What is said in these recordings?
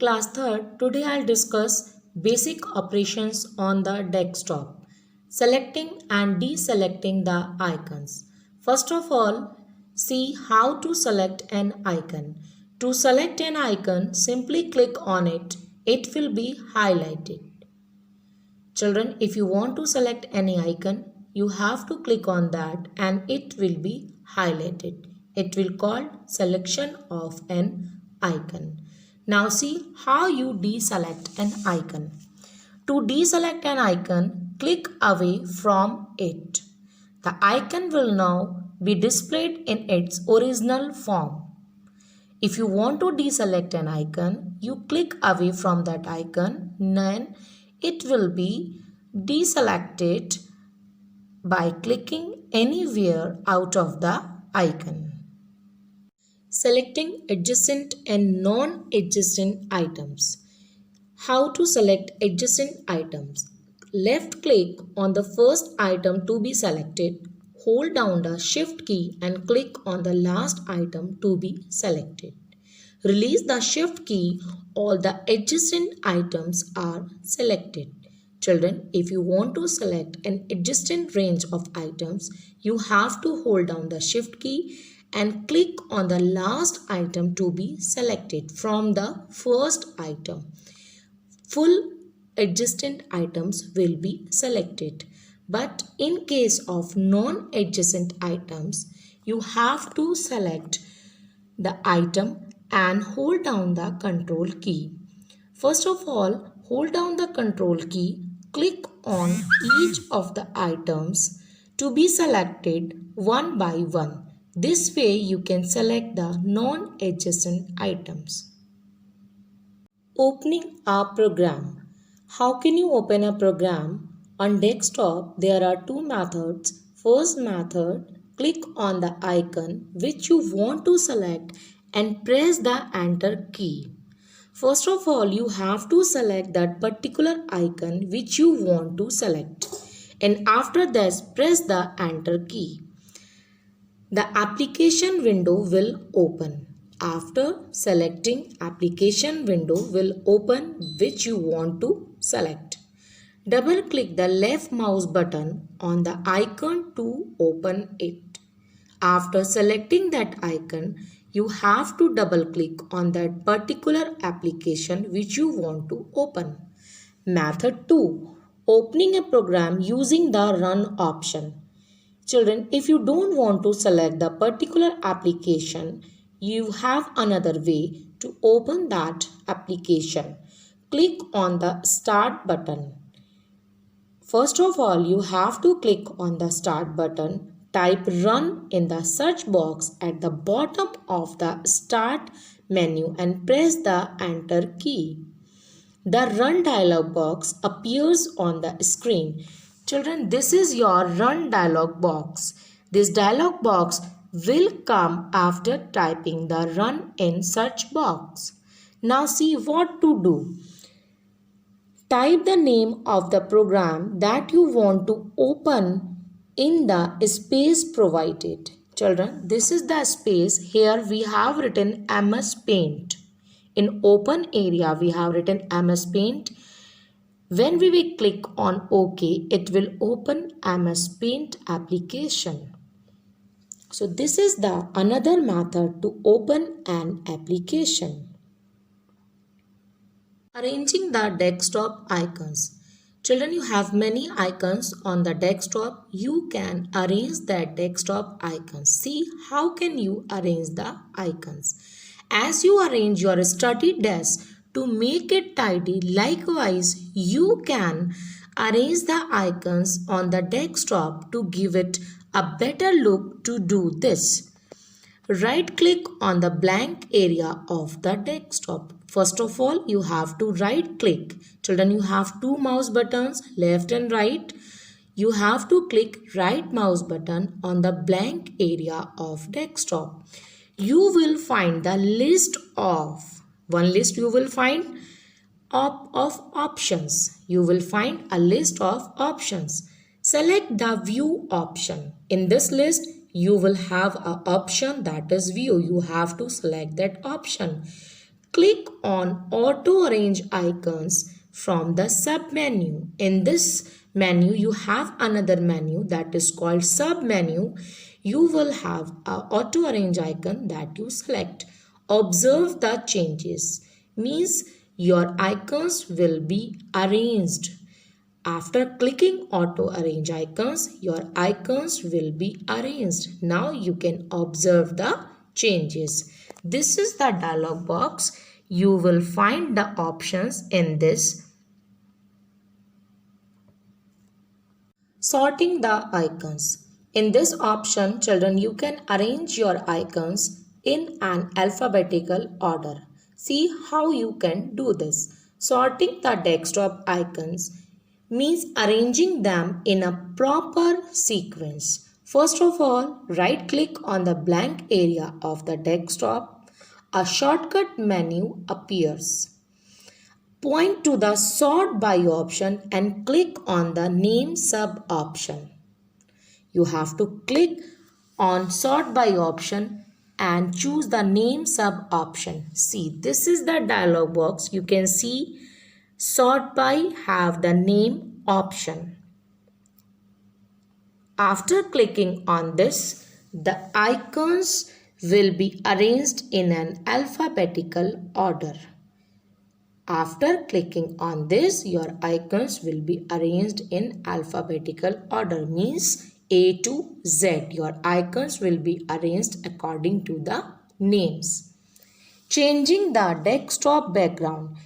Class 3rd, today I'll discuss basic operations on the desktop, selecting and deselecting the icons. First of all, see how to select an icon. To select an icon, simply click on it. It will be highlighted. Children, if you want to select any icon, you have to click on that and it will be highlighted. It will call selection of an icon. Now see how you deselect an icon. To deselect an icon, click away from it. The icon will now be displayed in its original form. If you want to deselect an icon, you click away from that icon, then it will be deselected by clicking anywhere out of the icon. Selecting adjacent and non-adjacent items. How to select adjacent items? Left click on the first item to be selected. Hold down the shift key and click on the last item to be selected. Release the shift key, all the adjacent items are selected. Children, if you want to select an adjacent range of items, you have to hold down the shift key and click on the last item to be selected from the first item. Full adjacent items will be selected. But in case of non-adjacent items, you have to select the item and hold down the control key. First of all, hold down the control key, click on each of the items to be selected one by one. This way you can select the non-adjacent items. Opening a program. How can you open a program? On desktop, there are two methods. First method, click on the icon which you want to select and press the enter key. First of all, you have to select that particular icon which you want to select. And after this, press the enter key. The application window will open. After selecting, application window will open which you want to select. Double click the left mouse button on the icon to open it. After selecting that icon, you have to double click on that particular application which you want to open. Method 2. Opening a program using the run option. Children, if you don't want to select the particular application, you have another way to open that application. Click on the start button. First of all, you have to click on the start button. Type run in the search box at the bottom of the start menu and press the enter key. The run dialog box appears on the screen. Children, this is your run dialog box. This dialog box will come after typing the run in search box. Now see what to do. Type the name of the program that you want to open in the space provided. Children, this is the space. Here we have written MS Paint. In open area, we have written MS Paint. When we will click on OK, it will open MS Paint application. So this is the another method to open an application. Arranging the desktop icons. Children, you have many icons on the desktop. You can arrange the desktop icons. See how can you arrange the icons. As you arrange your study desk to make it tidy, likewise you can arrange the icons on the desktop to give it a better look. To do this, right click on the blank area of the desktop. First of all, you have to right click. Children, you have two mouse buttons, left and right. You have to click right mouse button on the blank area of desktop. You will find the list of, one list you will find of options. You will find a list of options. Select the view option. In this list, you will have an option that is view. You have to select that option. click on auto arrange icons from the sub menu. In this menu, you have another menu that is called sub menu. You will have a auto arrange icon that you select. Observe the changes means your icons will be arranged. After clicking auto arrange icons, your icons will be arranged. Now you can observe the changes. This is the dialog box. You will find the options in this. Sorting the icons. In this option, children, you can arrange your icons in an alphabetical order. See how you can do this. Sorting the desktop icons means arranging them in a proper sequence. First of all, right click on the blank area of the desktop. A shortcut menu appears. Point to the sort by option and click on the name sub option. You have to click on sort by option and choose the name sub option. See, this is the dialog box. You can see sort by have the name option. After clicking on this, the icons will be arranged in an alphabetical order. After clicking on this, your icons will be arranged in alphabetical order, means A to Z. Your icons will be arranged according to the names. Changing the desktop background.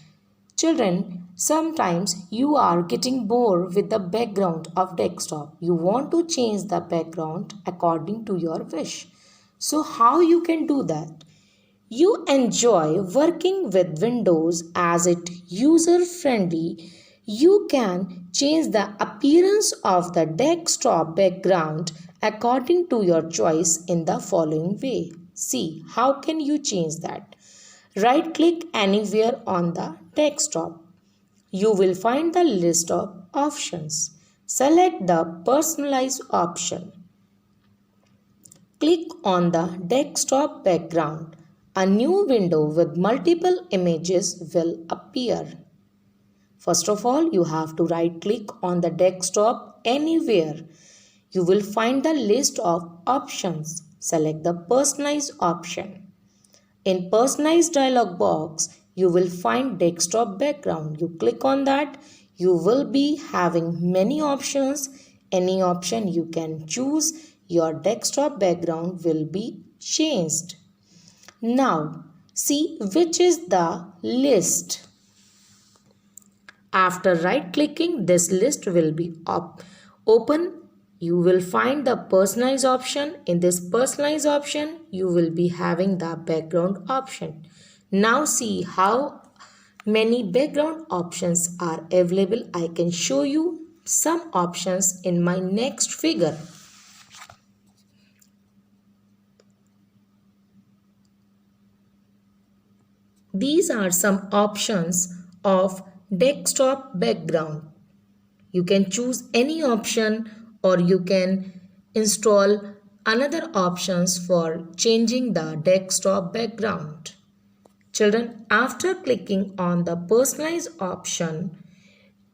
Children, sometimes you are getting bored with the background of desktop. You want to change the background according to your wish. So how you can do that? You enjoy working with Windows as it user friendly. You can change the appearance of the desktop background according to your choice in the following way. See, how can you change that? Right click anywhere on the desktop. You will find the list of options. Select the personalize option. Click on the desktop background. A new window with multiple images will appear. First of all, you have to right click on the desktop anywhere. You will find the list of options. Select the personalize option. In personalized dialog box, you will find desktop background. You click on that. You will be having many options. Any option you can choose. Your desktop background will be changed. Now, see which is the list. After right clicking, this list will be open. You will find the personalize option. In this personalize option, you will be having the background option. Now see how many background options are available. I can show you some options in my next figure. These are some options of desktop background. You can choose any option or you can install another options for changing the desktop background. Children, after clicking on the personalize option,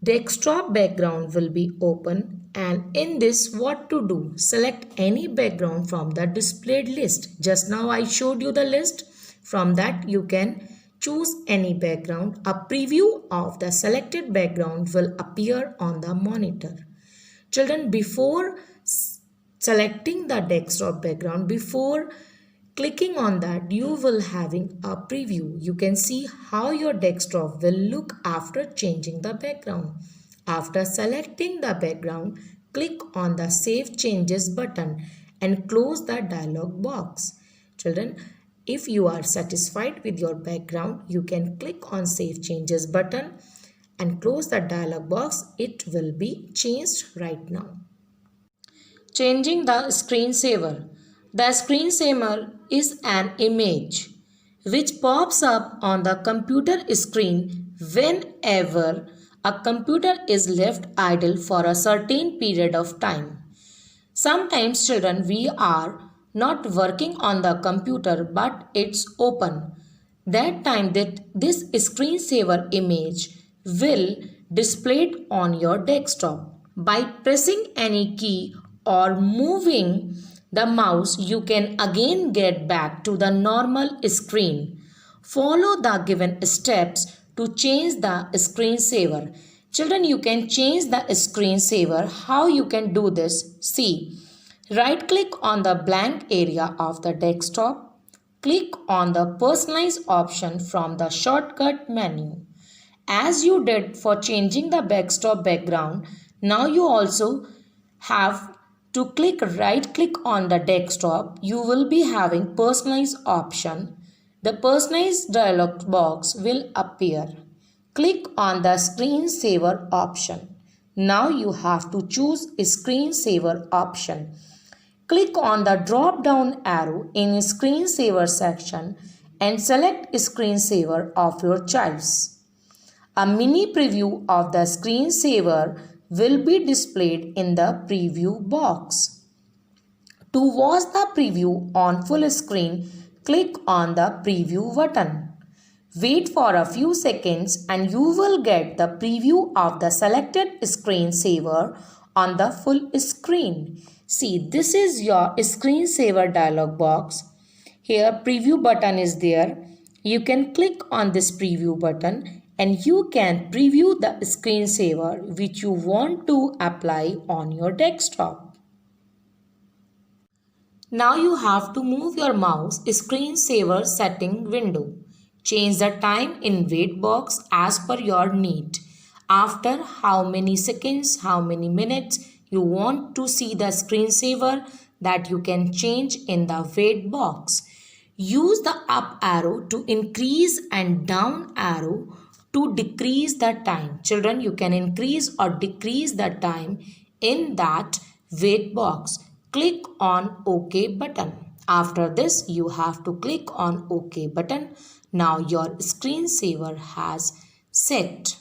desktop background will be open, and in this what to do? Select any background from the displayed list. Just now I showed you the list. From that you can choose any background. A preview of the selected background will appear on the monitor. Children, before selecting the desktop background, before clicking on that, you will having a preview. You can see how your desktop will look after changing the background. After selecting the background, click on the Save Changes button and close the dialog box. Children, if you are satisfied with your background, you can click on Save Changes button and close the dialog box. It will be changed right now. Changing the screensaver. The screensaver is an image which pops up on the computer screen whenever a computer is left idle for a certain period of time. Sometimes, children, we are not working on the computer but it's open. that time that this screensaver image will displayed on your desktop. By pressing any key or moving the mouse, you can again get back to the normal screen. Follow the given steps to change the screensaver. Children, you can change the screensaver. How you can do this? See, right click on the blank area of the desktop. Click on the personalize option from the shortcut menu. As you did for changing the desktop background, now you also have to right click on the desktop. You will be having personalize option. The personalize dialog box will appear. Click on the screensaver option. Now you have to choose screensaver option. Click on the drop down arrow in screensaver section and select screensaver of your choice. A mini preview of the screensaver will be displayed in the preview box. To watch the preview on full screen, click on the preview button. Wait for a few seconds and you will get the preview of the selected screensaver on the full screen. See, this is your screensaver dialog box. Here preview button is there. You can click on this preview button and you can preview the screensaver which you want to apply on your desktop. Now you have to move your mouse screensaver setting window. Change the time in wait box as per your need. After how many seconds, how many minutes you want to see the screensaver, that you can change in the wait box. Use the up arrow to increase and down arrow to decrease the time. Children, you can increase or decrease the time in that wait box. Click on OK button. After this, you have to click on OK button. Now your screensaver has set.